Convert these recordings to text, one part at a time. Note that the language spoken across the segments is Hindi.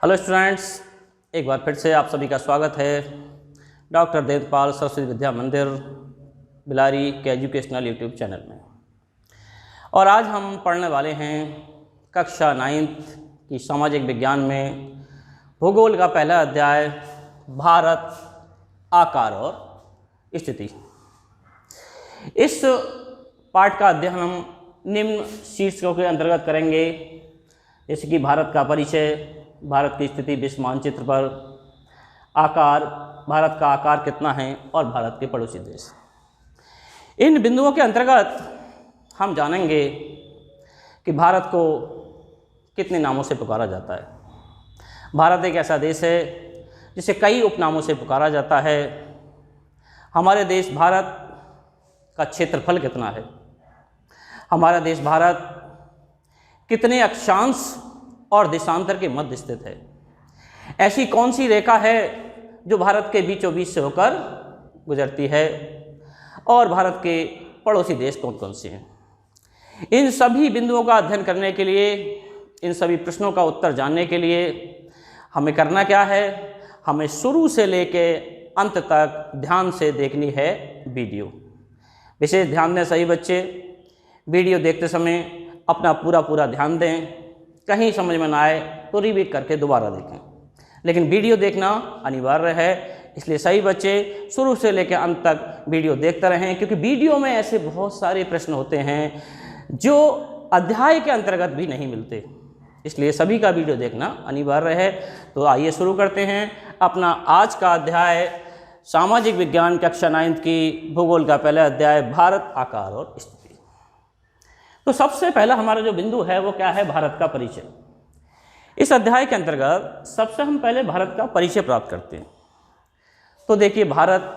हेलो स्टूडेंट्स, एक बार फिर से आप सभी का स्वागत है डॉक्टर देवपाल सरस्वती विद्या मंदिर बिलारी के एजुकेशनल यूट्यूब चैनल में। और आज हम पढ़ने वाले हैं कक्षा 9th की सामाजिक विज्ञान में भूगोल का पहला अध्याय भारत, आकार और स्थिति। इस पाठ का अध्ययन हम निम्न शीर्षकों के अंतर्गत करेंगे, जैसे कि भारत का परिचय, भारत की स्थिति विश्व मानचित्र पर, आकार, भारत का आकार कितना है और भारत के पड़ोसी देश। इन बिंदुओं के अंतर्गत हम जानेंगे कि भारत को कितने नामों से पुकारा जाता है। भारत एक ऐसा देश है जिसे कई उपनामों से पुकारा जाता है। हमारे देश भारत का क्षेत्रफल कितना है, हमारा देश भारत कितने अक्षांश और देशांतर के मध्य स्थित है, ऐसी कौन सी रेखा है जो भारत के बीचों बीच से होकर गुजरती है, और भारत के पड़ोसी देश कौन कौन से हैं। इन सभी बिंदुओं का अध्ययन करने के लिए, इन सभी प्रश्नों का उत्तर जानने के लिए हमें करना क्या है, हमें शुरू से लेके अंत तक ध्यान से देखनी है वीडियो। विशेष ध्यान दें सभी बच्चे, वीडियो देखते समय अपना पूरा ध्यान दें। कहीं समझ में ना आए तो रिपीट करके दोबारा देखें, लेकिन वीडियो देखना अनिवार्य है। इसलिए सभी बच्चे शुरू से लेकर अंत तक वीडियो देखते रहें, क्योंकि वीडियो में ऐसे बहुत सारे प्रश्न होते हैं जो अध्याय के अंतर्गत भी नहीं मिलते। इसलिए सभी का वीडियो देखना अनिवार्य है। तो आइए शुरू करते हैं अपना आज का अध्याय, सामाजिक विज्ञान कक्षा 9th की भूगोल का पहला अध्याय भारत, आकार और स्थिति। तो सबसे पहला हमारा जो बिंदु है वो क्या है, भारत का परिचय। इस अध्याय के अंतर्गत सबसे हम पहले भारत का परिचय प्राप्त करते हैं। तो देखिए, भारत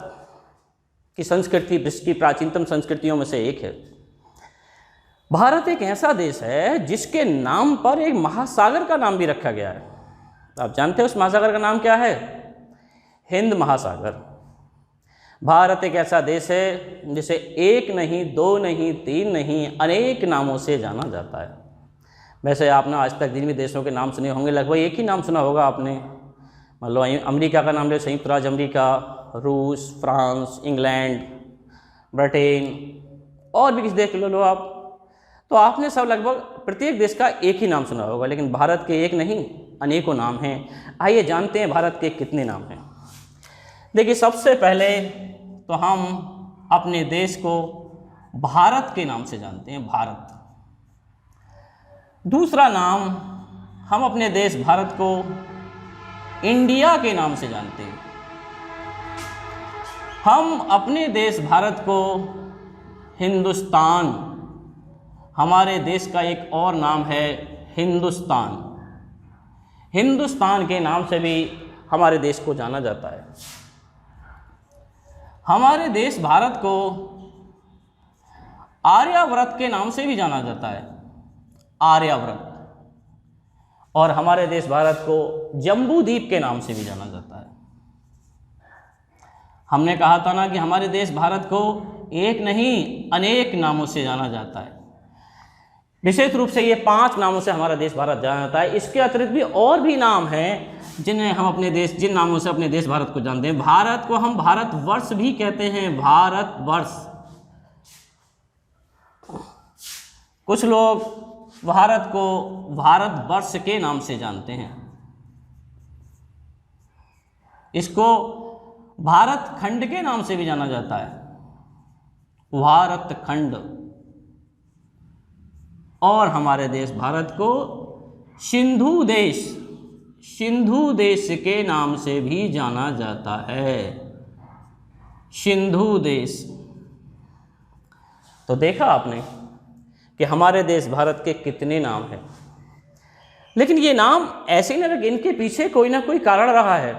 की संस्कृति विश्व की प्राचीनतम संस्कृतियों में से एक है। भारत एक ऐसा देश है जिसके नाम पर एक महासागर का नाम भी रखा गया है। आप जानते हैं उस महासागर का नाम क्या है? हिंद महासागर। भारत एक ऐसा देश है जिसे एक नहीं, दो नहीं, तीन नहीं, अनेक नामों से जाना जाता है। वैसे आपने आज तक जिन भी देशों के नाम सुने होंगे, लगभग एक ही नाम सुना होगा आपने। मान लो अमेरिका का नाम ले, संयुक्त राज्य अमेरिका, रूस, फ्रांस, इंग्लैंड, ब्रिटेन, और भी किसी देश लो आप, तो आपने सब लगभग प्रत्येक देश का एक ही नाम सुना होगा। लेकिन भारत के एक नहीं, अनेकों नाम हैं। आइए जानते हैं भारत के कितने नाम हैं। देखिए, सबसे पहले तो हम अपने देश को भारत के नाम से जानते हैं, भारत। दूसरा नाम हम अपने देश भारत को इंडिया के नाम से जानते हैं। हम अपने देश भारत को हिंदुस्तान, हमारे देश का एक और नाम है हिंदुस्तान। हिंदुस्तान के नाम से भी हमारे देश को जाना जाता है। हमारे देश भारत को आर्यावर्त के नाम से भी जाना जाता है, आर्यावर्त। और हमारे देश भारत को जम्बू द्वीप के नाम से भी जाना जाता है। हमने कहा था ना कि हमारे देश भारत को एक नहीं, अनेक नामों से जाना जाता है। विशेष रूप से ये 5 नामों से हमारा देश भारत जाना जाता है। इसके अतिरिक्त भी और भी नाम हैं जिन्हें हम अपने देश, जिन नामों से अपने देश भारत को जानते हैं। भारत को हम भारतवर्ष भी कहते हैं, भारतवर्ष। कुछ लोग भारत को भारतवर्ष के नाम से जानते हैं। इसको भारत खंड के नाम से भी जाना जाता है, भारत खंड। और हमारे देश भारत को सिंधु देश, सिंधु देश के नाम से भी जाना जाता है, सिंधु देश। तो देखा आपने कि हमारे देश भारत के कितने नाम हैं। लेकिन ये नाम ऐसे ही नहीं रखे, इनके पीछे कोई ना कोई कारण रहा है।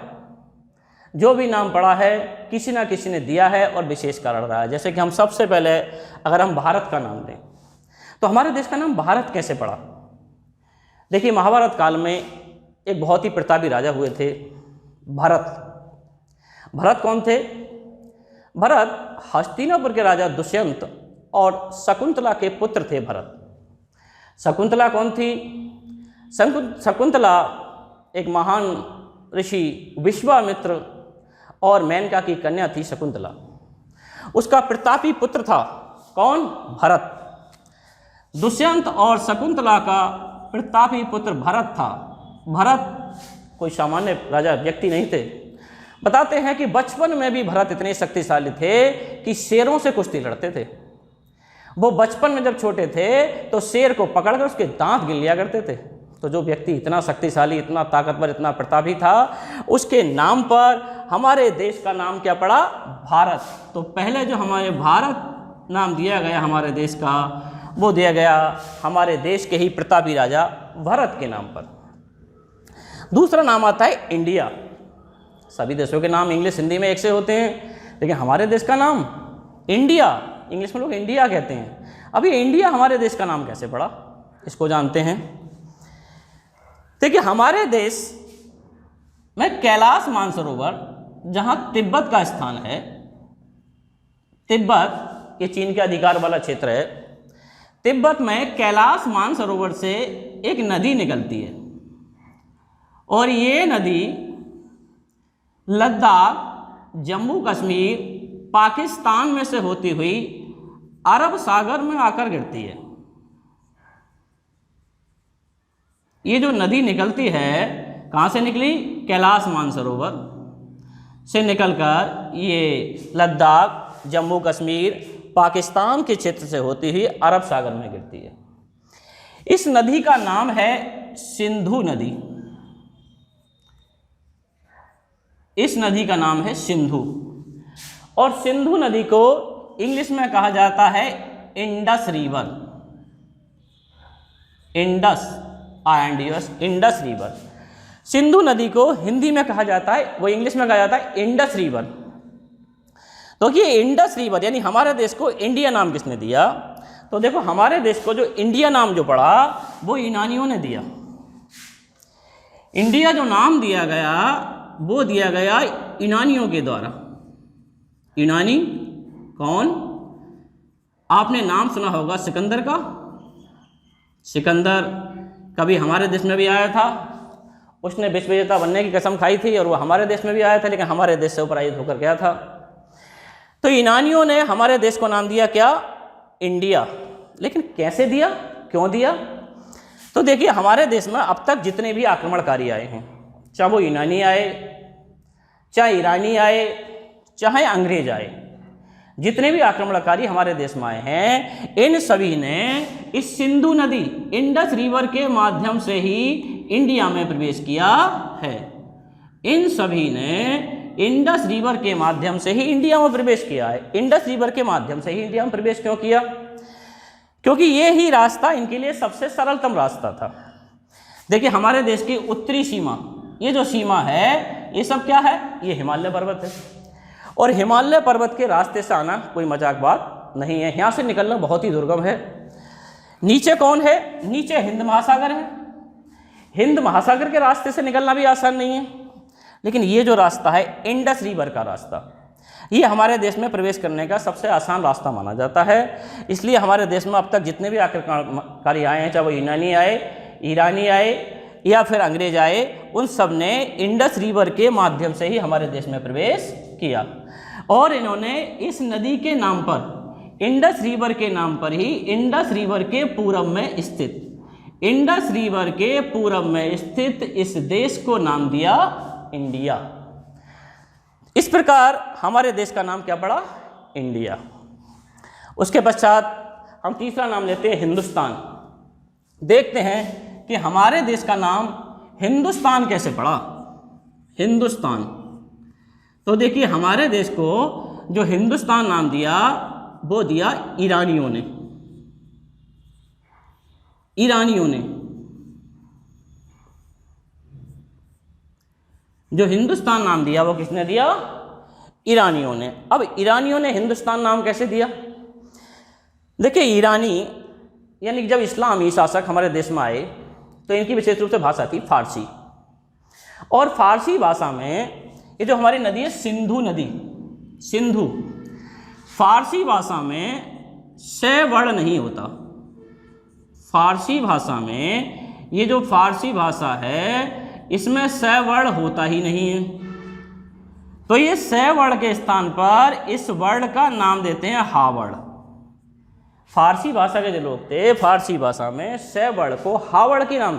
जो भी नाम पड़ा है किसी ना किसी ने दिया है और विशेष कारण रहा है। जैसे कि हम सबसे पहले अगर हम भारत का नाम लें, तो हमारे देश का नाम भारत कैसे पड़ा? देखिए, महाभारत काल में एक बहुत ही प्रतापी राजा हुए थे, भरत। भरत कौन थे? भरत हस्तिनापुर के राजा दुष्यंत और शकुंतला के पुत्र थे भरत। शकुंतला कौन थी? शकुंतला एक महान ऋषि विश्वामित्र और मेनका की कन्या थी शकुंतला। उसका प्रतापी पुत्र था कौन? भरत। दुष्यंत और शकुंतला का प्रतापी पुत्र भरत था। भरत कोई सामान्य राजा व्यक्ति नहीं थे। बताते हैं कि बचपन में भी भरत इतने शक्तिशाली थे कि शेरों से कुश्ती लड़ते थे। वो बचपन में जब छोटे थे तो शेर को पकड़कर उसके दांत गिन लिया करते थे। तो जो व्यक्ति इतना शक्तिशाली, इतना ताकतवर, इतना प्रतापी था, उसके नाम पर हमारे देश का नाम क्या पड़ा? भारत। तो पहले जो हमारे भारत नाम दिया गया हमारे देश का, वो दिया गया हमारे देश के ही प्रतापी राजा भरत के नाम पर। दूसरा नाम आता है इंडिया। सभी देशों के नाम इंग्लिश हिंदी में एक से होते हैं, लेकिन हमारे देश का नाम इंडिया, इंग्लिश में लोग इंडिया कहते हैं। अभी इंडिया हमारे देश का नाम कैसे पड़ा, इसको जानते हैं। देखिए, हमारे देश में कैलाश मानसरोवर, जहाँ तिब्बत का स्थान है, तिब्बत ये चीन के अधिकार वाला क्षेत्र है, तिब्बत में कैलाश मानसरोवर से एक नदी निकलती है और ये नदी लद्दाख, जम्मू कश्मीर, पाकिस्तान में से होती हुई अरब सागर में आकर गिरती है। ये जो नदी निकलती है, कहाँ से निकली? कैलाश मानसरोवर से निकलकर ये लद्दाख, जम्मू कश्मीर, पाकिस्तान के क्षेत्र से होती हुई अरब सागर में गिरती है। इस नदी का नाम है सिंधु नदी। इस नदी का नाम है सिंधु, और सिंधु नदी को इंग्लिश में कहा जाता है Indus river. Indus, Indus river. Sindhu नदी को हिंदी में कहा जाता है, वो इंग्लिश में कहा जाता है इंडस रिवर। तो ये इंडस रिवर यानी हमारे देश को इंडिया नाम किसने दिया? तो देखो, हमारे देश को जो इंडिया नाम जो पड़ा वो यूनानियों ने दिया। इंडिया जो नाम दिया गया वो दिया गया यूनानियों के द्वारा। यूनानी कौन? आपने नाम सुना होगा सिकंदर का। सिकंदर कभी हमारे देश में भी आया था, उसने विश्व विजेता बनने की कसम खाई थी और वो हमारे देश में भी आया था, लेकिन हमारे देश से पराजित होकर गया था। तो यूनानियों ने हमारे देश को नाम दिया क्या? इंडिया। लेकिन कैसे दिया, क्यों दिया? तो देखिए, हमारे देश में अब तक जितने भी आक्रमणकारी आए हैं, चाहे वो यूनानी आए, चाहे ईरानी आए, चाहे अंग्रेज आए, जितने भी आक्रमणकारी हमारे देश में आए हैं, इन सभी ने इस सिंधु नदी, इंडस रिवर के माध्यम से ही इंडिया में प्रवेश किया है। इन सभी ने इंडस रिवर के माध्यम से ही इंडिया में प्रवेश किया है। इंडस रिवर के माध्यम से ही इंडिया में प्रवेश क्यों किया? क्योंकि ये ही रास्ता इनके लिए सबसे सरलतम रास्ता था। देखिए, हमारे देश की उत्तरी सीमा, ये जो सीमा है, ये सब क्या है? ये हिमालय पर्वत है, और हिमालय पर्वत के रास्ते से आना कोई मजाक बात नहीं है। यहाँ से निकलना बहुत ही दुर्गम है। नीचे कौन है? नीचे हिंद महासागर है। हिंद महासागर के रास्ते से निकलना भी आसान नहीं है। लेकिन ये जो रास्ता है, इंडस रिवर का रास्ता, ये हमारे देश में प्रवेश करने का सबसे आसान रास्ता माना जाता है। इसलिए हमारे देश में अब तक जितने भी आक्रमणकारी आए हैं, चाहे वो यूनानी आए, ईरानी आए या फिर अंग्रेज आए, उन सब ने इंडस रिवर के माध्यम से ही हमारे देश में प्रवेश किया। और इन्होंने इस नदी के नाम पर, इंडस रिवर के नाम पर ही, इंडस रिवर के पूरब में स्थित, इंडस रिवर के पूरब में स्थित इस देश को नाम दिया इंडिया। इस प्रकार हमारे देश का नाम क्या पड़ा? इंडिया। उसके पश्चात हम तीसरा नाम लेते हैं हिंदुस्तान। देखते हैं कि हमारे देश का नाम हिंदुस्तान कैसे पड़ा। हिंदुस्तान, तो देखिए, हमारे देश को जो हिंदुस्तान नाम दिया वो दिया ईरानियों ने। ईरानियों ने जो हिंदुस्तान नाम दिया वो किसने दिया? ईरानियों ने। अब ईरानियों ने हिंदुस्तान नाम कैसे दिया? देखिए, ईरानी यानी जब इस्लामी शासक हमारे देश में आए तो इनकी विशेष रूप से भाषा थी फारसी, और फारसी भाषा में ये जो हमारी नदी है सिंधु नदी, सिंधु, फारसी भाषा में से वर्ण नहीं होता। फारसी भाषा में ये जो फारसी भाषा है, इसमें स वर्ण होता ही नहीं है, तो ये स वर्ण के स्थान पर इस वर्ण का नाम देते हैं हा वर्ण। फारसी भाषा के जो लोग थे, फारसी भाषा में स वर्ण को हा वर्ण के नाम,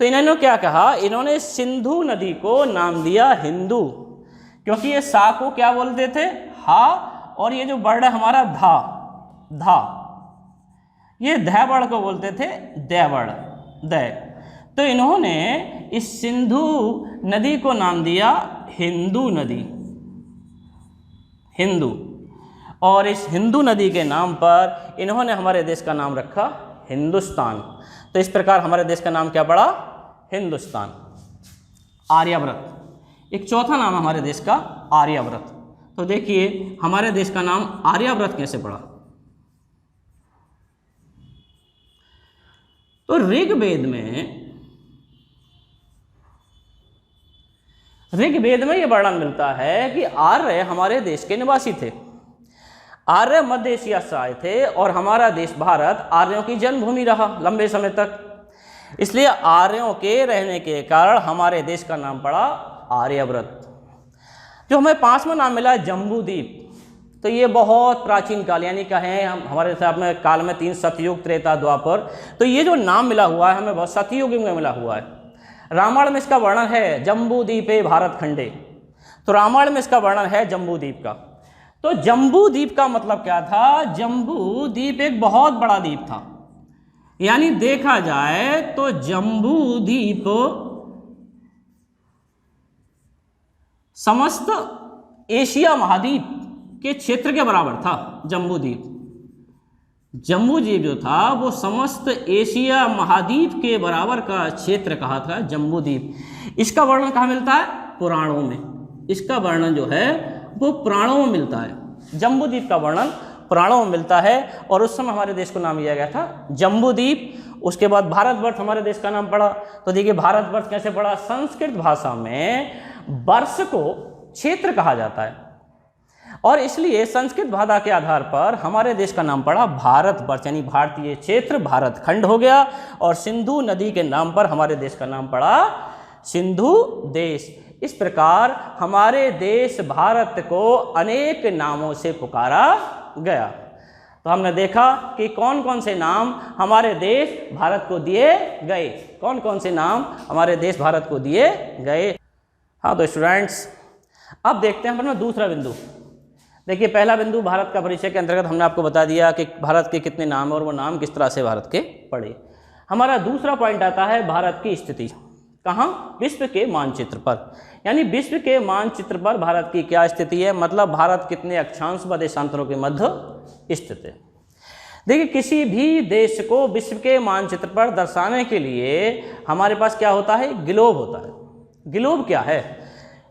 तो इन्होंने क्या कहा, इन्होंने सिंधु नदी को नाम दिया हिंदू, क्योंकि ये सा को क्या बोलते थे, हा, और ये जो वर्ण है हमारा धा, धा, ये ध वर्ण को बोलते थे दै वर्ण, दै। तो इन्होंने इस सिंधु नदी को नाम दिया हिंदू नदी, हिंदू, और इस हिंदू नदी के नाम पर इन्होंने हमारे देश का नाम रखा हिंदुस्तान। तो इस प्रकार हमारे देश का नाम क्या पड़ा, हिंदुस्तान। आर्यावर्त एक चौथा नाम है हमारे देश का, आर्यावर्त। तो देखिए हमारे देश का नाम आर्यावर्त कैसे पड़ा। तो ऋग्वेद में यह वर्णन मिलता है कि आर्य हमारे देश के निवासी थे। आर्य मध्य एशिया से आए थे और हमारा देश भारत आर्यों की जन्मभूमि रहा लंबे समय तक, इसलिए आर्यों के रहने के कारण हमारे देश का नाम पड़ा आर्यावर्त। जो हमें पांचवा नाम मिला है जम्बूद्वीप, तो ये बहुत प्राचीन काल यानी का है, हम हमारे हिसाब में काल में 3 सतयुग, त्रेता, द्वापर, तो ये जो नाम मिला हुआ है हमें बहुत सतयुग में मिला हुआ है। रामायण में इसका वर्णन है जम्बूद्वीपे भारत खंडे, तो रामायण में इसका वर्णन है जम्बूद्वीप का। तो जम्बूद्वीप का मतलब क्या था, जम्बूद्वीप एक बहुत बड़ा द्वीप था, यानी देखा जाए तो जम्बूद्वीप समस्त एशिया महाद्वीप के क्षेत्र के बराबर था। जम्बूद्वीप, जम्बूद्वीप जो था वो समस्त एशिया महाद्वीप के बराबर का क्षेत्र कहा था जम्बूद्वीप। इसका वर्णन कहाँ मिलता है, पुराणों में। इसका वर्णन जो है वो पुराणों में मिलता है, जम्बूद्वीप का वर्णन पुराणों में मिलता है, और उस समय हमारे देश को नाम दिया गया था जम्बूद्वीप। उसके बाद भारतवर्ष हमारे देश का नाम पड़ा। तो देखिए भारतवर्ष कैसे पड़ा, संस्कृत भाषा में वर्ष को क्षेत्र कहा जाता है, और इसलिए संस्कृत भाषा के आधार पर हमारे देश का नाम पड़ा भारतवर्ष, यानी भारतीय क्षेत्र, भारत खंड हो गया। और सिंधु नदी के नाम पर हमारे देश का नाम पड़ा सिंधु देश। इस प्रकार हमारे देश भारत को अनेक नामों से पुकारा गया। तो हमने देखा कि कौन कौन से नाम हमारे देश भारत को दिए गए, कौन कौन से नाम हमारे देश भारत को दिए गए। हाँ तो स्टूडेंट्स, अब देखते हैं अपना दूसरा बिंदु। देखिए पहला बिंदु भारत का परिचय के अंतर्गत हमने आपको बता दिया कि भारत के कितने नाम हैं और वो नाम किस तरह से भारत के पड़े। हमारा दूसरा पॉइंट आता है भारत की स्थिति। कहाँ, विश्व के मानचित्र पर, यानी विश्व के मानचित्र पर भारत की क्या स्थिति है, मतलब भारत कितने अक्षांश व देशांतरों के मध्य स्थित है। देखिए किसी भी देश को विश्व के मानचित्र पर दर्शाने के लिए हमारे पास क्या होता है, ग्लोब होता है। ग्लोब क्या है,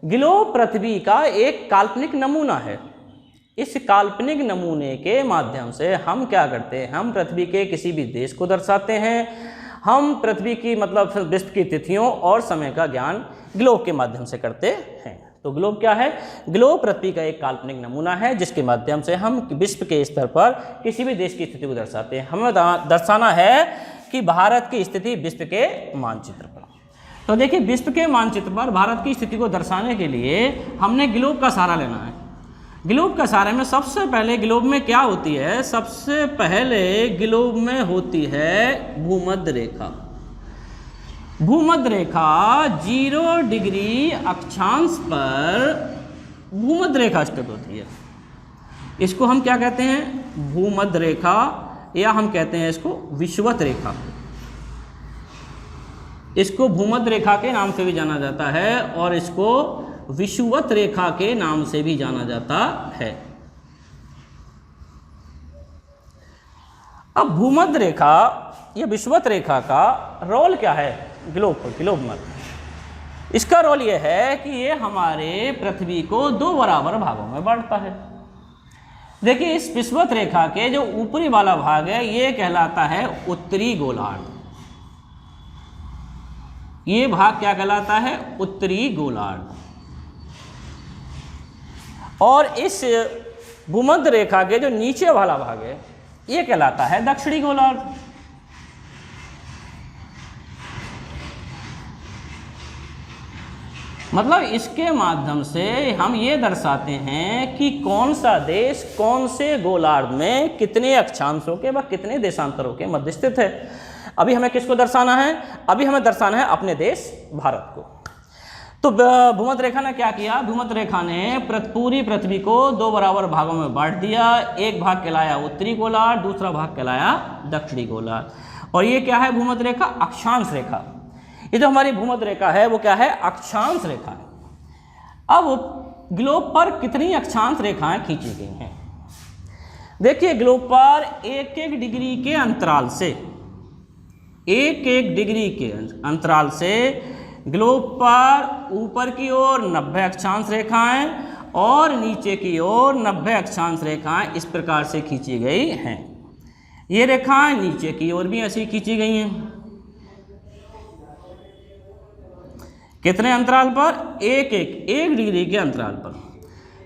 ग्लोब पृथ्वी का एक काल्पनिक नमूना है। इस काल्पनिक नमूने के माध्यम से हम क्या करते हैं, हम पृथ्वी के किसी भी देश को दर्शाते हैं। हम पृथ्वी की मतलब विश्व की तिथियों और समय का ज्ञान ग्लोब के माध्यम से करते हैं। तो ग्लोब क्या है, ग्लोब पृथ्वी का एक काल्पनिक नमूना है जिसके माध्यम से हम विश्व के स्तर पर किसी भी देश की स्थिति को दर्शाते हैं। हमें दर्शाना है कि भारत की स्थिति विश्व के मानचित्र पर। तो देखिए विश्व के मानचित्र पर भारत की स्थिति को दर्शाने के लिए हमने ग्लोब का सहारा लेना है। ग्लोब का सहारे में सबसे पहले ग्लोब में क्या होती है, सबसे पहले ग्लोब में होती है भूमध्य रेखा। भूमध्य रेखा 0 डिग्री अक्षांश पर भूमध्य रेखा स्थित होती है। इसको हम क्या कहते हैं, भूमध्य रेखा, या हम कहते हैं इसको विषुवत रेखा। इसको भूमध्य रेखा के नाम से भी जाना जाता है और इसको विषुवत रेखा के नाम से भी जाना जाता है। अब भूमध्य रेखा या विषुवत रेखा का रोल क्या है ग्लोब में? इसका रोल यह है कि ये हमारे पृथ्वी को 2 बराबर भागों में बांटता है। देखिए इस विषुवत रेखा के जो ऊपरी वाला भाग है ये कहलाता है उत्तरी गोलार्ध। ये भाग क्या कहलाता है, उत्तरी गोलार्ध। और इस भूमध्य रेखा के जो नीचे वाला भाग है ये कहलाता है दक्षिणी गोलार्ध। मतलब इसके माध्यम से हम ये दर्शाते हैं कि कौन सा देश कौन से गोलार्ध में कितने अक्षांशों के व कितने देशांतरों के मध्य स्थित है। अभी हमें किसको दर्शाना है? अभी हमें दर्शाना है अपने देश भारत को। तो भूमध्य रेखा ने क्या किया? भूमध्य रेखा ने पूरी पृथ्वी को 2 बराबर भागों में बांट दिया। एक भाग कहलाया उत्तरी गोलार्ध, दूसरा भाग कहलाया दक्षिणी गोलार्ध। और ये क्या है भूमध्य रेखा? अक्षांश रेखा। ये जो हमारी भूमध्य रेखा है वो क्या है? अक्षांश रेखा है। अब ग्लोब पर कितनी अक्षांश रेखाएं खींची गई हैं? देखिए ग्लोब पर 1-1 डिग्री के अंतराल से, 1-1 डिग्री के अंतराल से ग्लोब पर ऊपर की ओर 90 अक्षांश रेखाएं और नीचे की ओर 90 अक्षांश रेखाएं इस प्रकार से खींची गई हैं। ये रेखाएं नीचे की ओर भी ऐसी खींची गई हैं। कितने अंतराल पर? 1 डिग्री के अंतराल पर।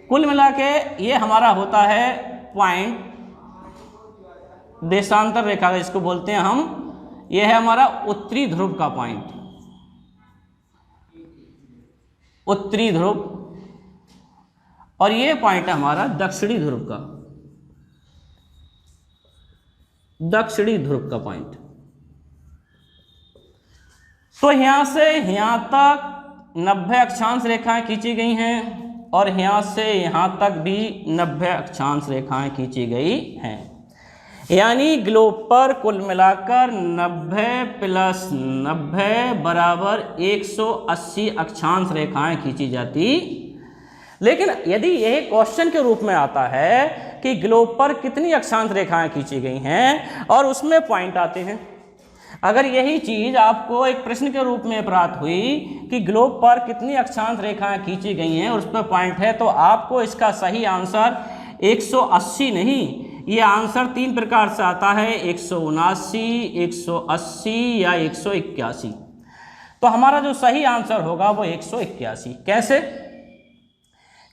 कुल मिला के ये हमारा होता है पॉइंट, देशांतर रेखा इसको बोलते हैं हम। ये है हमारा उत्तरी ध्रुव का पॉइंट, उत्तरी ध्रुव। और ये पॉइंट है हमारा दक्षिणी ध्रुव का, दक्षिणी ध्रुव का पॉइंट। तो यहां से यहां तक 90 अक्षांश रेखाएं खींची गई हैं और यहां से यहां तक भी 90 अक्षांश रेखाएं खींची गई हैं। यानी ग्लोब पर कुल मिलाकर 90 + 90 बराबर 180 अक्षांश रेखाएं खींची जाती। लेकिन यदि यह क्वेश्चन के रूप में आता है कि ग्लोब पर कितनी अक्षांश रेखाएं खींची गई हैं और उसमें पॉइंट आते हैं, अगर यही चीज़ आपको एक प्रश्न के रूप में प्राप्त हुई कि ग्लोब पर कितनी अक्षांश रेखाएं खींची गई हैं और उस पर पॉइंट है, तो आपको इसका सही आंसर 180 नहीं, ये आंसर 3 प्रकार से आता है, 179, 180 या 181। तो हमारा जो सही आंसर होगा वो 181। कैसे?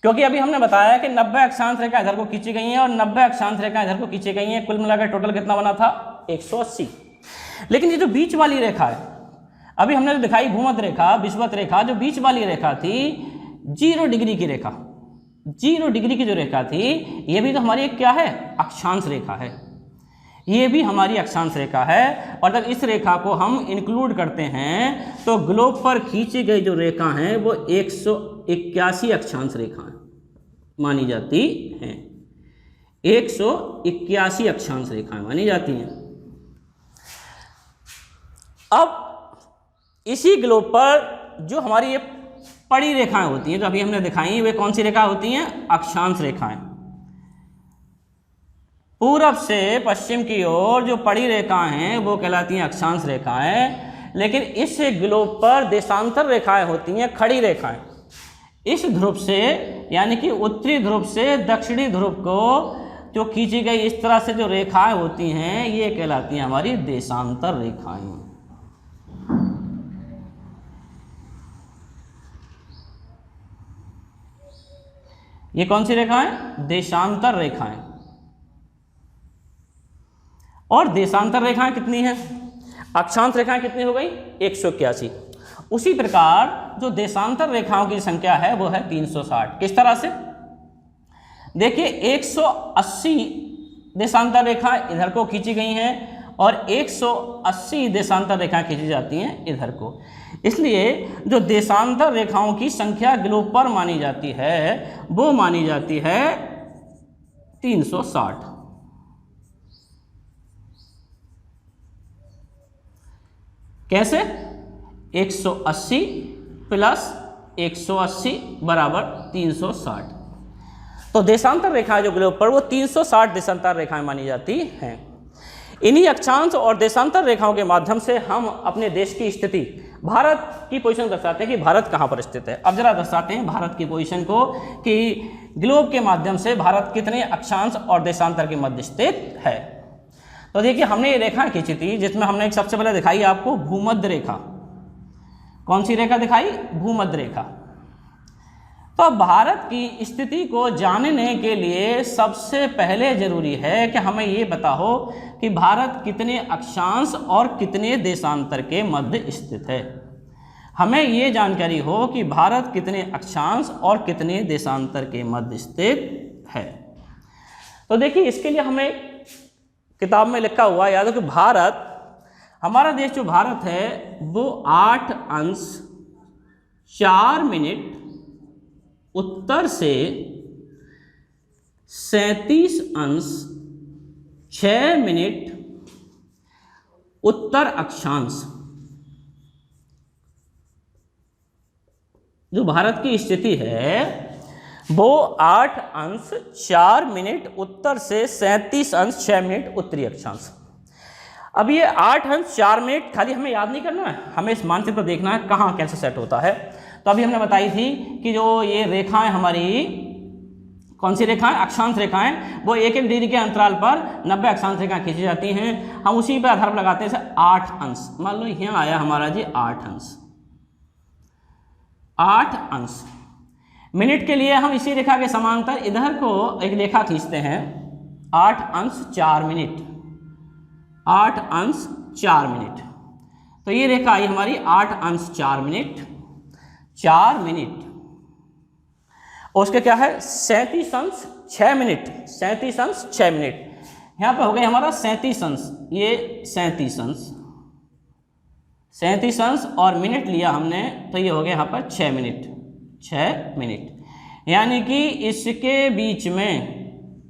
क्योंकि अभी हमने बताया कि 90 अक्षांश रेखा इधर को खींची गई हैं और 90 अक्षांश रेखा इधर को खींची गई हैं। कुल मिलाकर टोटल कितना बना था? 180। लेकिन ये जो बीच वाली रेखा है, अभी हमने जो दिखाई भूमध्य रेखा, विषुवत रेखा, जो बीच वाली रेखा थी 0 डिग्री की रेखा, 0 डिग्री की जो रेखा थी, ये भी तो हमारी एक क्या है? अक्षांश रेखा है। ये भी हमारी अक्षांश रेखा है। और जब इस रेखा को हम इंक्लूड करते हैं तो ग्लोब पर खींची गई जो रेखा है वो 181 अक्षांश रेखाएं मानी जाती हैं। 181 अक्षांश रेखाएं मानी जाती हैं। अब इसी ग्लोब पर जो हमारी ये पड़ी रेखाएं होती हैं, जो अभी हमने दिखाई, वे कौन सी रेखा होती हैं? अक्षांश रेखाएं। पूरब से पश्चिम की ओर जो पड़ी रेखाएं हैं वो कहलाती हैं अक्षांश रेखाएं। लेकिन इस ग्लोब पर देशांतर रेखाएं होती हैं, खड़ी रेखाएं। इस ध्रुव से यानी कि उत्तरी ध्रुव से दक्षिणी ध्रुव को जो खींची गई इस तरह से जो रेखाएं होती हैं ये कहलाती हैं हमारी देशांतर रेखाएं। ये कौन सी रेखाएं? देशांतर रेखाएं। और देशांतर रेखाएं कितनी हैं? अक्षांश रेखाएं कितनी हो गई? 181। उसी प्रकार जो देशांतर रेखाओं की संख्या है वो है 360। किस तरह से? देखिए 180 देशांतर रेखाएं इधर को खींची गई हैं और 180 देशांतर रेखाएं खींची जाती हैं इधर को। इसलिए जो देशांतर रेखाओं की संख्या ग्लोब पर मानी जाती है वो मानी जाती है 360। कैसे? 180 + 180 बराबर 360। तो देशांतर रेखाएं जो ग्लोब पर वो 360 देशांतर रेखाएं मानी जाती हैं। इन्हीं अक्षांश और देशांतर रेखाओं के माध्यम से हम अपने देश की स्थिति, भारत की पोजीशन दर्शाते हैं कि भारत कहाँ पर स्थित है। अब जरा दर्शाते हैं भारत की पोजीशन को कि ग्लोब के माध्यम से भारत कितने अक्षांश और देशांतर के मध्य स्थित है। तो देखिए हमने ये रेखा खींची थी जिसमें हमने एक सबसे पहले दिखाई आपको भूमध्य रेखा। कौन सी रेखा दिखाई? भूमध्य रेखा। तो भारत की स्थिति को जानने के लिए सबसे पहले जरूरी है कि हमें ये पता हो कि भारत कितने अक्षांश और कितने देशांतर के मध्य स्थित है। हमें ये जानकारी हो कि भारत कितने अक्षांश और कितने देशांतर के मध्य स्थित है। तो देखिए इसके लिए हमें किताब में लिखा हुआ याद हो कि भारत, हमारा देश जो भारत है वो 8 अंश 4 मिनट उत्तर से 37 अंश 6 मिनट उत्तर अक्षांश, जो भारत की स्थिति है वो 8 अंश 4 मिनट उत्तर से 37 अंश 6 मिनट उत्तरी अक्षांश। अब ये 8 अंश 4 मिनट खाली हमें याद नहीं करना है, हमें इस मानचित्र पर देखना है कहाँ कैसे सेट होता है। तो अभी हमने बताई थी कि जो ये रेखाएं हमारी, कौन सी रेखाएं, अक्षांश रेखाएं, वो 1-1 डिग्री के अंतराल पर 90 अक्षांश रेखाएं खींची जाती हैं। हम उसी पर आधार पर लगाते हैं। जैसे 8 अंश, मान लो यहाँ आया हमारा जी 8 अंश, 8 अंश मिनट के लिए हम इसी रेखा के समांतर इधर को एक रेखा खींचते हैं, 8 अंश 4 मिनट, 8 अंश 4 मिनट। तो ये रेखा आई हमारी 8 अंश 4 मिनट, 4 मिनट। और उसके क्या है 37 अंश 6 मिनट, 37 अंश 6 मिनट। यहाँ पे हो गया हमारा 37 अंश, ये 37 अंश, 37 अंश और मिनट लिया हमने तो ये हो गया यहाँ पर 6 मिनट, 6 मिनट। यानी कि इसके बीच में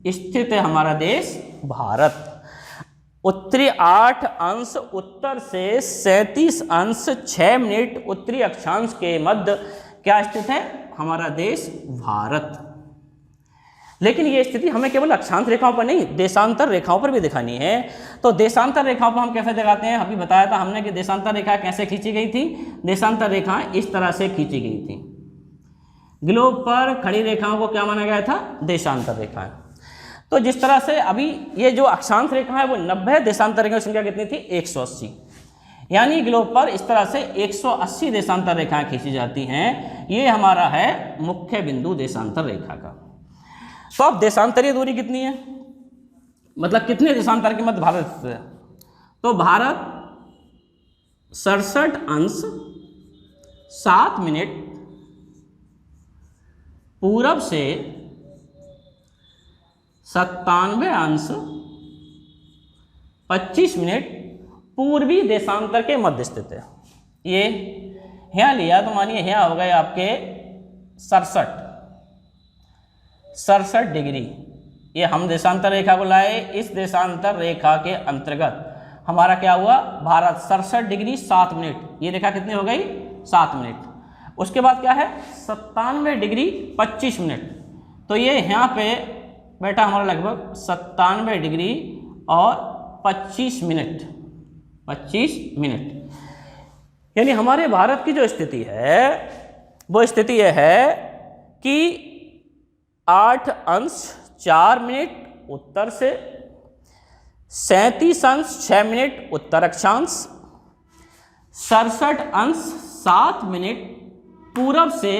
स्थित है हमारा देश भारत। उत्तरी 8 अंश उत्तर से 37 अंश 6 मिनट उत्तरी अक्षांश के मध्य क्या स्थित है हमारा देश भारत। लेकिन ये स्थिति हमें केवल अक्षांश रेखाओं पर नहीं, देशांतर रेखाओं पर भी दिखानी है। तो देशांतर रेखाओं पर हम कैसे दिखाते हैं, अभी बताया था हमने कि देशांतर रेखा कैसे खींची गई थी। देशांतर रेखाएं इस तरह से खींची गई थी। ग्लोब पर खड़ी रेखाओं को क्या माना गया था, देशांतर रेखाएं। तो जिस तरह से अभी ये जो अक्षांश रेखा है वो 90, देशांतर रेखा की संख्या कितनी थी 180। यानी ग्लोब पर इस तरह से 180 देशांतर रेखाएं खींची जाती हैं। ये हमारा है मुख्य बिंदु देशांतर रेखा का। तो अब देशांतरीय दूरी कितनी है, मतलब कितने देशांतर के मध्य भारत स्थित है। तो भारत 67 अंश 7 मिनट पूरब से 97 अंश 25 मिनट पूर्वी देशांतर के मध्य स्थित है। ये यहाँ लिया तो मानिए यहाँ हो गए आपके 67 डिग्री। ये हम देशांतर रेखा को लाए, इस देशांतर रेखा के अंतर्गत हमारा क्या हुआ, भारत 67 डिग्री 7 मिनट। ये रेखा कितनी हो गई 7 मिनट। उसके बाद क्या है 97 डिग्री 25 मिनट। तो ये यहाँ पे बैठा हमारा लगभग 97 डिग्री और 25 मिनट, 25 मिनट। यानी हमारे भारत की जो स्थिति है वो स्थिति यह है कि 8 अंश 4 मिनट उत्तर से 37 अंश 6 मिनट उत्तर अक्षांश, 67 अंश 7 मिनट पूरब से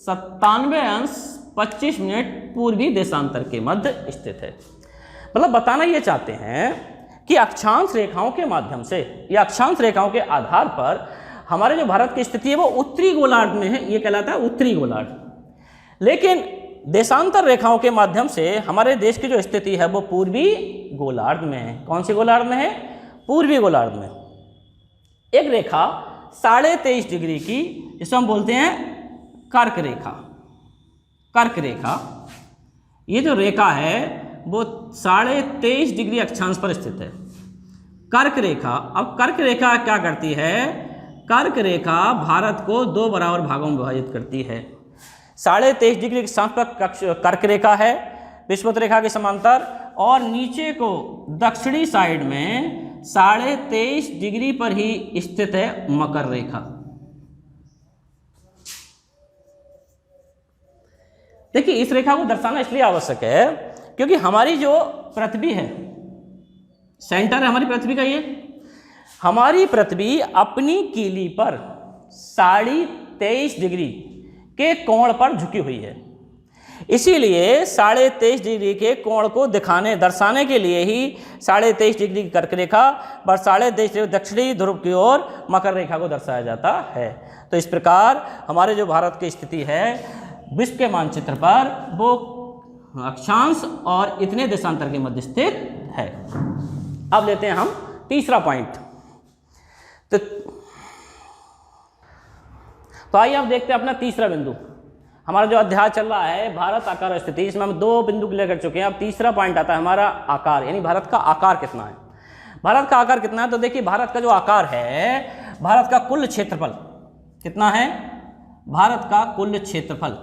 97 अंश 25 मिनट पूर्वी देशांतर के मध्य स्थित है। मतलब बताना ये चाहते हैं कि अक्षांश रेखाओं के माध्यम से या अक्षांश रेखाओं के आधार पर हमारे जो भारत की स्थिति है वो उत्तरी गोलार्ध में है, ये कहलाता है उत्तरी गोलार्ध। लेकिन देशांतर रेखाओं के माध्यम से हमारे देश की जो स्थिति है वो पूर्वी गोलार्ध में है। कौन सी गोलार्ध में है, पूर्वी गोलार्ध में। एक रेखा 23.5 डिग्री की, जिसे हम बोलते हैं कर्क रेखा, कर्क रेखा। ये जो रेखा है वो 23.5 डिग्री अक्षांश पर स्थित है, कर्क रेखा। अब कर्क रेखा क्या करती है, कर्क रेखा भारत को 2 बराबर भागों में विभाजित करती है। 23.5 डिग्री अक्षांश पर कर्क रेखा है विषुवत रेखा के समांतर, और नीचे को दक्षिणी साइड में 23.5 डिग्री पर ही स्थित है मकर रेखा। देखिए इस रेखा को दर्शाना इसलिए आवश्यक है क्योंकि हमारी जो पृथ्वी है, सेंटर है हमारी पृथ्वी का, ये हमारी पृथ्वी अपनी कीली पर 23.5 डिग्री के कोण पर झुकी हुई है। इसीलिए 23.5 डिग्री के कोण को दर्शाने के लिए ही 23.5 डिग्री की कर्क रेखा पर 23.5 डिग्री दक्षिणी ध्रुव की ओर मकर रेखा को दर्शाया जाता है। तो इस प्रकार हमारे जो भारत की स्थिति है विश्व के मानचित्र पर वो अक्षांश और इतने देशांतर के मध्य स्थित है। अब लेते हैं हम तीसरा पॉइंट। तो आइए अब देखते हैं अपना तीसरा बिंदु। हमारा जो अध्याय चल रहा है भारत आकार और स्थिति, इसमें हम 2 बिंदु क्लियर कर चुके हैं। अब तीसरा पॉइंट आता है हमारा आकार, यानी भारत का आकार कितना है। भारत का आकार कितना है, तो देखिए भारत का जो आकार है, भारत का कुल क्षेत्रफल कितना है, भारत का कुल क्षेत्रफल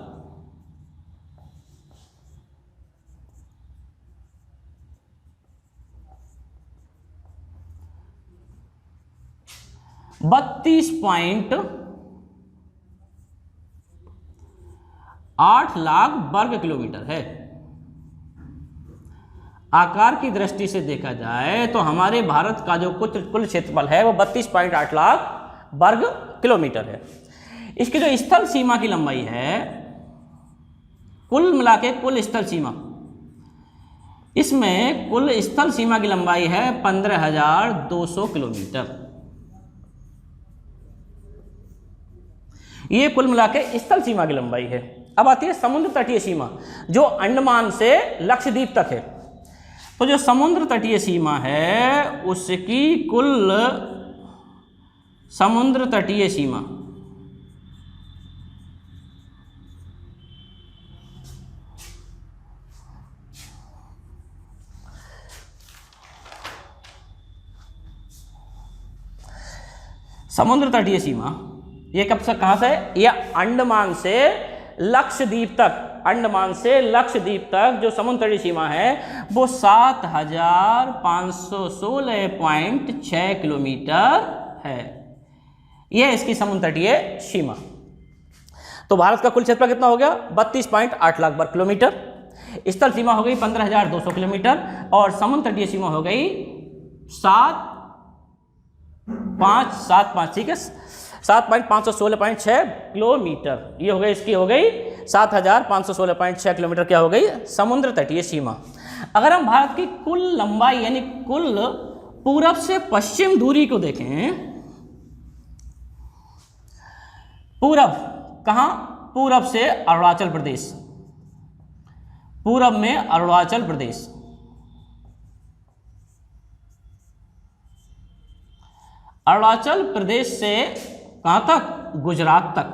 32.8 लाख वर्ग किलोमीटर है। आकार की दृष्टि से देखा जाए तो हमारे भारत का जो कुल क्षेत्रफल है वो 32.8 लाख वर्ग किलोमीटर है। इसकी जो स्थल सीमा की लंबाई है, कुल मिला के कुल स्थल सीमा, इसमें कुल स्थल सीमा की लंबाई है 15,200 किलोमीटर। ये कुल मिला के स्थल सीमा की लंबाई है। अब आती है समुद्र तटीय सीमा, जो अंडमान से लक्षद्वीप तक है। तो जो समुद्र तटीय सीमा है उसकी कुल समुद्र तटीय सीमा समुद्र तटीय सीमा ये कब से कहां से, ये अंडमान से लक्षद्वीप तक, अंडमान से लक्षद्वीप तक जो समुद्र तटीय सीमा है वो 7,516.6 किलोमीटर है। यह इसकी समुद्र तटीय सीमा। तो भारत का कुल क्षेत्रफल कितना हो गया, 32.8 लाख वर्ग किलोमीटर। स्थल सीमा हो गई 15,200 किलोमीटर और समुद्र तटीय सीमा हो गई 7,575, ठीक है, 7,516.6 किलोमीटर। ये हो गई, इसकी हो गई 7,516.6 किलोमीटर क्या हो गई, समुद्र तटीय सीमा। अगर हम भारत की कुल लंबाई यानी कुल पूरब से पश्चिम दूरी को देखें, पूरब कहां, पूरब से अरुणाचल प्रदेश, पूरब में अरुणाचल प्रदेश, अरुणाचल प्रदेश से कहां तक, गुजरात तक।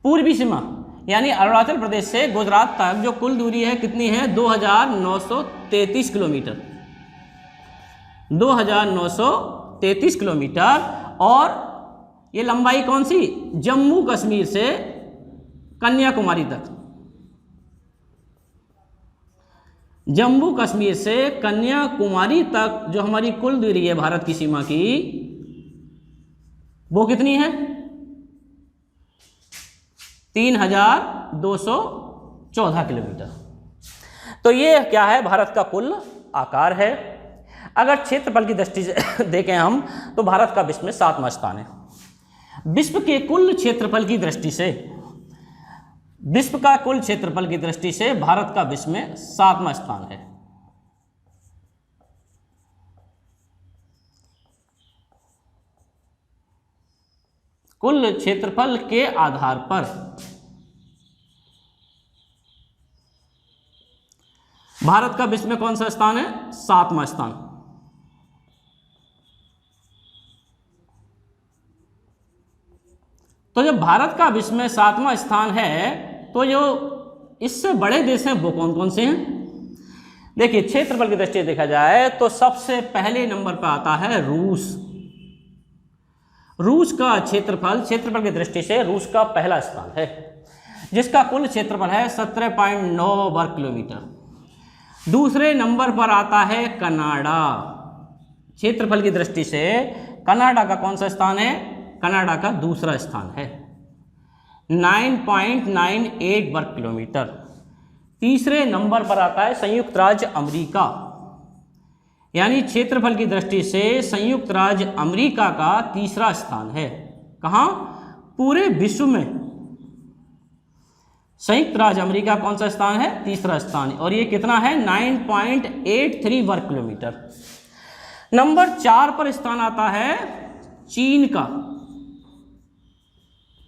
पूर्वी सीमा यानी अरुणाचल प्रदेश से गुजरात तक जो कुल दूरी है कितनी है, 2,933 किलोमीटर, 2,933 किलोमीटर। और ये लंबाई कौन सी, जम्मू कश्मीर से कन्याकुमारी तक, जम्मू कश्मीर से कन्याकुमारी तक जो हमारी कुल दूरी है भारत की सीमा की, वो कितनी है, 3,214 किलोमीटर। तो ये क्या है, भारत का कुल आकार है। अगर क्षेत्रफल की दृष्टि से देखें हम तो भारत का विश्व में 7वां स्थान है। विश्व के कुल क्षेत्रफल की दृष्टि से, विश्व का कुल क्षेत्रफल की दृष्टि से भारत का विश्व में 7वां स्थान है। कुल क्षेत्रफल के आधार पर भारत का विश्व में कौन सा स्थान है, 7वां स्थान। तो जब भारत का विश्व में 7वां स्थान है तो जो इससे बड़े देश हैं वो कौन कौन से हैं। देखिए क्षेत्रफल की दृष्टि से देखा जाए तो सबसे पहले नंबर पर आता है रूस। रूस का क्षेत्रफल की दृष्टि से रूस का पहला स्थान है, जिसका कुल क्षेत्रफल है 17.9 वर्ग किलोमीटर। दूसरे नंबर पर आता है कनाडा। क्षेत्रफल की दृष्टि से कनाडा का कौन सा स्थान है, कनाडा का दूसरा स्थान है, 9.98 वर्ग किलोमीटर। तीसरे नंबर पर आता है संयुक्त राज्य अमेरिका, यानी क्षेत्रफल की दृष्टि से संयुक्त राज्य अमेरिका का तीसरा स्थान है। कहाँ, पूरे विश्व में संयुक्त राज्य अमेरिका कौन सा स्थान है, तीसरा स्थान, और ये कितना है, 9.83 वर्ग किलोमीटर। नंबर 4 पर स्थान आता है चीन का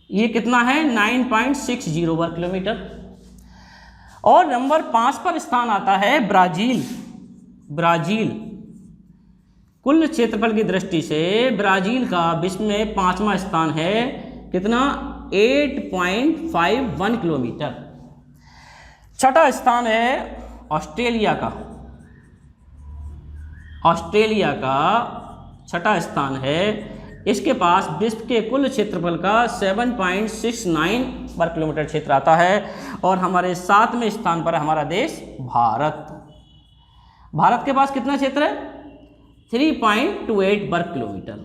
ये कितना है 9.60 वर्ग किलोमीटर। और नंबर 5 पर स्थान आता है ब्राजील। ब्राजील कुल क्षेत्रफल की दृष्टि से ब्राजील का विश्व में 5वां स्थान है, कितना 8.51 किलोमीटर। छठा स्थान है ऑस्ट्रेलिया का। ऑस्ट्रेलिया का छठा स्थान है, इसके पास विश्व के कुल क्षेत्रफल का 7.69 वर्ग किलोमीटर क्षेत्र आता है। और हमारे 7वें स्थान पर हमारा देश भारत। भारत के पास कितना क्षेत्र है 3.28 वर्ग किलोमीटर।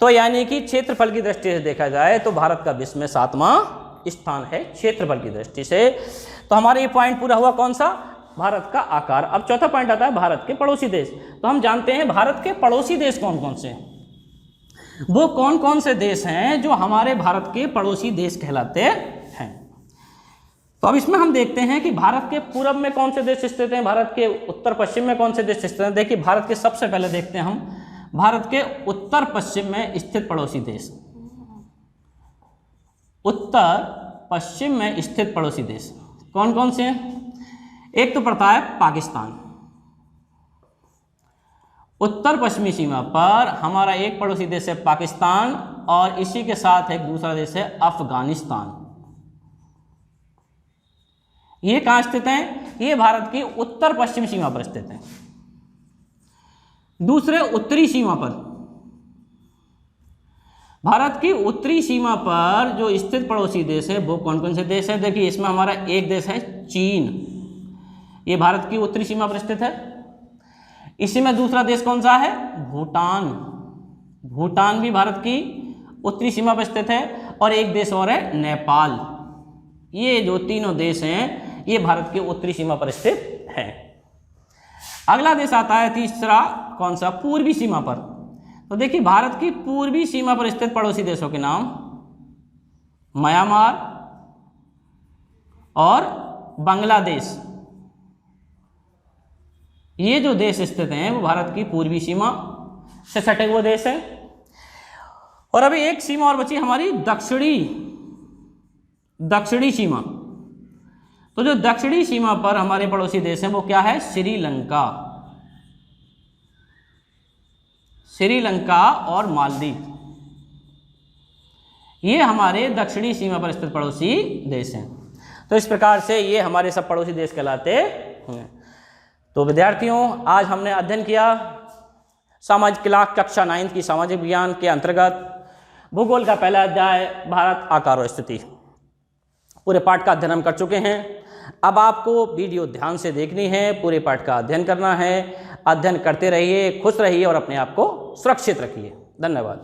तो यानी कि क्षेत्रफल की दृष्टि से देखा जाए तो भारत का विश्व में 7वां स्थान है क्षेत्रफल की दृष्टि से। तो हमारा ये पॉइंट पूरा हुआ कौन सा, भारत का आकार। अब चौथा पॉइंट आता है भारत के पड़ोसी देश। तो हम जानते हैं भारत के पड़ोसी देश कौन कौन से हैं, वो कौन कौन से देश हैं जो हमारे भारत के पड़ोसी देश कहलाते हैं। तो अब इसमें हम देखते हैं कि भारत के पूर्व में कौन से देश स्थित हैं, भारत के उत्तर पश्चिम में कौन से देश स्थित हैं। देखिए भारत के सबसे पहले देखते हैं हम भारत के उत्तर पश्चिम में स्थित पड़ोसी देश। उत्तर पश्चिम में स्थित पड़ोसी देश कौन कौन से हैं। एक तो पड़ता है पाकिस्तान। उत्तर पश्चिमी सीमा पर हमारा एक पड़ोसी देश है पाकिस्तान, और इसी के साथ एक दूसरा देश है अफगानिस्तान। ये कहाँ स्थित हैं, ये भारत की उत्तर पश्चिम सीमा पर स्थित हैं। दूसरे उत्तरी सीमा पर, भारत की उत्तरी सीमा पर जो स्थित पड़ोसी देश है वो कौन कौन से देश है। देखिए इसमें हमारा एक देश है चीन, ये भारत की उत्तरी सीमा पर स्थित है। इसी में दूसरा देश कौन सा है, भूटान। भूटान भी भारत की उत्तरी सीमा पर स्थित है। और एक देश और है नेपाल। ये जो तीनों देश हैं ये भारत की उत्तरी सीमा पर स्थित है। अगला देश आता है तीसरा, कौन सा, पूर्वी सीमा पर। तो देखिए भारत की पूर्वी सीमा पर स्थित पड़ोसी देशों के नाम म्यांमार और बांग्लादेश। ये जो देश स्थित हैं वो भारत की पूर्वी सीमा से सटे हुए देश हैं। और अभी एक सीमा और बची हमारी दक्षिणी सीमा। तो जो दक्षिणी सीमा पर हमारे पड़ोसी देश हैं वो क्या है, श्रीलंका। श्रीलंका और मालदीव, ये हमारे दक्षिणी सीमा पर स्थित पड़ोसी देश हैं। तो इस प्रकार से ये हमारे सब पड़ोसी देश कहलाते हैं। तो विद्यार्थियों आज हमने अध्ययन किया सामाजिक क्लास कक्षा 9 की सामाजिक विज्ञान के अंतर्गत भूगोल का पहला अध्याय भारत आकार और स्थिति। पूरे पाठ का अध्ययन हम कर चुके हैं। अब आपको वीडियो ध्यान से देखनी है, पूरे पाठ का अध्ययन करना है। अध्ययन करते रहिए, खुश रहिए और अपने आप को सुरक्षित रखिए। धन्यवाद।